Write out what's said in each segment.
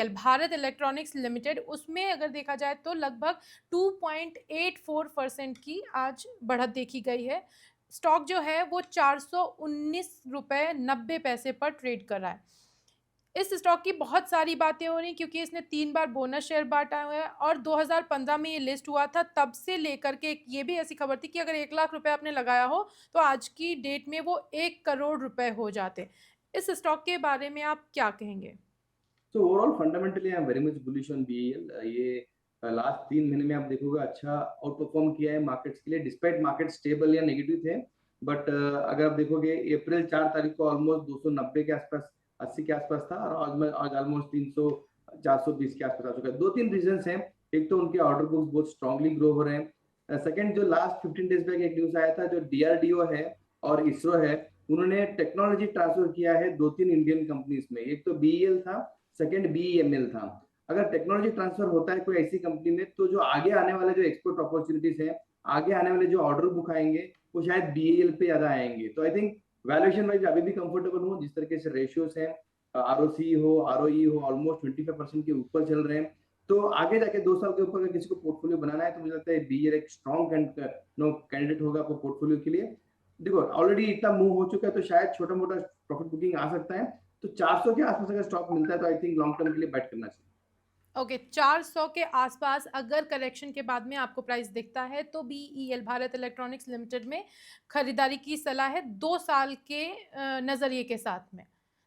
BEL Bharat electronics limited, उसमें अगर देखा जाए तो लगभग 2.84% की आज बढ़त देखी गई है। स्टॉक जो है वो 419 रुपये 90 पैसे पर ट्रेड कर रहा है। इस स्टॉक की बहुत सारी बातें हो रही क्योंकि इसने 3 बार बोनस शेयर बाँटा हुआ है और 2015 में ये लिस्ट हुआ था, तब से लेकर के ये भी ऐसी खबर थी कि अगर 1 लाख रुपए आपने लगाया हो तो आज की डेट में वो 1 करोड़ रुपए हो जाते। इस स्टॉक के बारे में आप क्या कहेंगे? So overall, fundamentally, I am very much bullish on BEL. ये लास्ट 3 महीने में आप देखोगे अच्छा आउट परफॉर्म किया है मार्केट्स के लिए, डिस्पाइट मार्केट स्टेबल या नेगेटिव थे। बट अगर आप देखोगे अप्रैल 4 तारीख को ऑलमोस्ट 290 के आसपास, 80 के आसपास था, और आज ऑलमोस्ट 300 420 के आसपास आ चुका है। 2-3 रीजंस हैं। एक तो उनके ऑर्डर बुक्स बहुत स्ट्रांगली ग्रो हो रहे हैं। सेकंड, जो लास्ट 15 डेज बैक एक न्यूज आया था, जो DRDO है और इसरो है, उन्होंने टेक्नोलॉजी ट्रांसफर किया है 2-3 इंडियन कंपनीज में। एक तो BEL था, सेकंड BEML था। अगर टेक्नोलॉजी ट्रांसफर होता है कोई ऐसी कंपनी में, तो जो आगे आने वाले जो एक्सपोर्ट अपॉर्चुनिटीज हैं, आगे आने वाले जो ऑर्डर बुक आएंगे, वो शायद BEL पे ज्यादा आएंगे। तो आई थिंक वैल्यूएशन वाइज अभी भी कंफर्टेबल हूँ, जिस तरीके से रेशियोज हैं, ROC हो, ROE हो, ऑलमोस्ट 25% के ऊपर चल रहे हैं। तो आगे जाके 2 साल के ऊपर अगर किसी को पोर्टफोलियो बनाना है, तो मुझे लगता है BEL एक स्ट्रॉन्ग कैंडिडेट होगा आपको पोर्टफोलियो के लिए। देखो ऑलरेडी इतना मूव हो चुका है, तो शायद छोटा मोटा प्रॉफिट बुकिंग आ सकता है। तो 400 के आसपास अगर स्टॉक मिलता है, तो आई थिंक लॉन्ग टर्म के लिए बैट करना चाहिए। ओके, 400 के आसपास अगर करेक्शन के बाद में आपको प्राइस दिखता है तो BEL भारत इलेक्ट्रॉनिक्स लिमिटेड में खरीदारी की सलाह है 2 साल के नज़रिए के साथ में।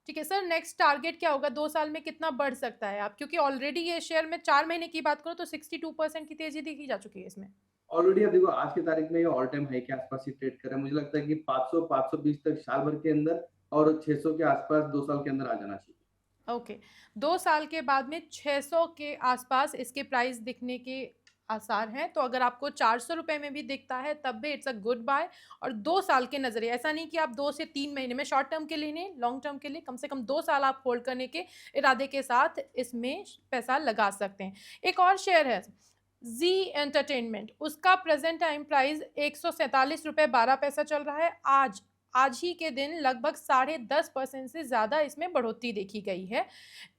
ठीक है सर, नेक्स्ट टारगेट क्या होगा? 2 साल में कितना बढ़ सकता है आप? क्योंकि ऑलरेडी ये शेयर में 4 महीने की बात करो तो 62% की तेजी देखी जा चुकी है इसमें। ऑलरेडी अब देखो आज की तारीख में ये ऑल टाइम हाई के आसपास ही ट्रेड कर रहा है। मुझे लगता है कि 500 520 तक साल भर के अंदर, और 600 के आसपास 2 साल के अंदर आ जाना चाहिए। ओके, 2 साल के बाद में 600 के आसपास इसके प्राइस दिखने के आसार हैं। तो अगर आपको 400 रुपए में भी दिखता है तब भी इट्स अ गुड बाय। और 2 साल के नज़रिए, ऐसा नहीं कि आप 2 से 3 महीने में शॉर्ट टर्म के लिए नहीं, लॉन्ग टर्म के लिए कम से कम 2 साल आप होल्ड करने के इरादे के साथ इसमें पैसा लगा सकते हैं। एक और शेयर है ज़ी एंटरटेनमेंट, उसका प्रेजेंट टाइम प्राइस 147 रुपये 12 पैसा चल रहा है। आज ही के दिन लगभग 10.5% से ज़्यादा इसमें बढ़ोतरी देखी गई है।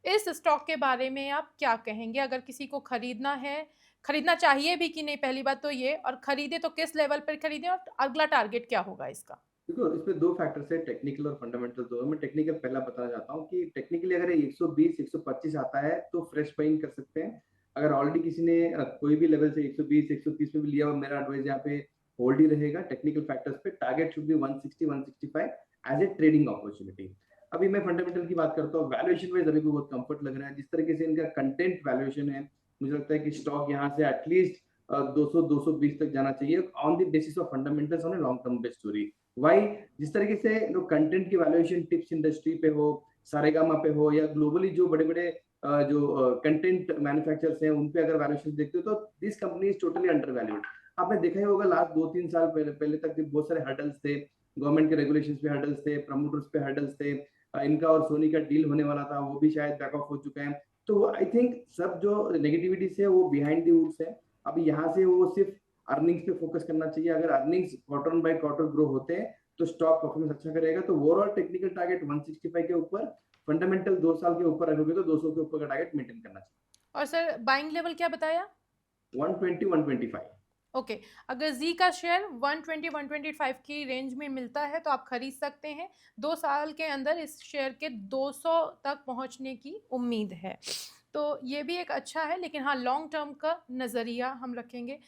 इस स्टॉक के बारे में आप क्या कहेंगे? अगर किसी को खरीदना है, खरीदना चाहिए भी कि नहीं, पहली बात तो ये, और खरीदे तो किस लेवल पर खरीदें और अगला टारगेट क्या होगा इसका? देखो इसमें 2 फैक्टर्स है, टेक्निकल और फंडामेंटल दोनों। मैं टेक्निकल पहला बताना चाहता हूँ कि टेक्निकली अगर ये 120 125 आता है, तो फ्रेश बाइंग कर सकते हैं। अगर ऑलरेडी किसी ने कोई भी लेवल से 120 130 में भी लिया, और मेरा एडवाइस यहाँ पे होल्ड ही रहेगा। टेक्निकल फैक्टर्स पे target should be 160 165 as a trading opportunity. अभी मैं फंडामेंटल की बात करता हूँ। वैल्यूएशन वाइज अभी भी बहुत कंफर्ट लग रहा है, जिस तरीके से इनका कंटेंट वैल्यूएशन है। मुझे लगता है कि स्टॉक यहाँ से एटलीस्ट 200 220 तक जाना चाहिए, on the basis of fundamentals, on a long term based story. Why, जिस तरीके से कंटेंट की वैल्यूएशन टिप्स इंडस्ट्री पे हो, सारेगामा पे हो, या ग्लोबली जो बड़े बड़े जो कंटेंट मैन्युफैक्चरर्स हैं, उन पे अगर वैल्यूएशन देखते हो, तो this company is totally under valued. आपने देखा ही होगा लास्ट 2-3 साल पहले तक बहुत सारे हर्डल्स थे, गवर्नमेंट के रेगुलेशंस पे हर्डल्स थे, प्रमोटर्स पे हर्डल्स थे। इनका और सोनी का डील होने वाला था, वो भी शायद बैक ऑफ हो चुका है। तो आई थिंक सब जो नेगेटिविटीज है वो बिहाइंड द वुड्स है। अभी यहाँ से वो सिर्फ अर्निंग्स पे फोकस करना चाहिए। अगर earnings quarter by quarter grow होते हैं, तो स्टॉक परफॉर्मेंस अच्छा करेगा। तो ओवरऑल टेक्निकल टारगेट 165 के ऊपर, फंडामेंटल 2 साल के ऊपर रखोगे तो 200 के ऊपर का टारगेट मेंटेन करना चाहिए। और सर बाइंग लेवल क्या बताया? 120 125। ओके, अगर जी का शेयर 120 125 की रेंज में मिलता है तो आप खरीद सकते हैं। 2 साल के अंदर इस शेयर के 200 तक पहुंचने की उम्मीद है। तो ये भी एक अच्छा है, लेकिन हाँ, लॉन्ग टर्म का नज़रिया हम रखेंगे।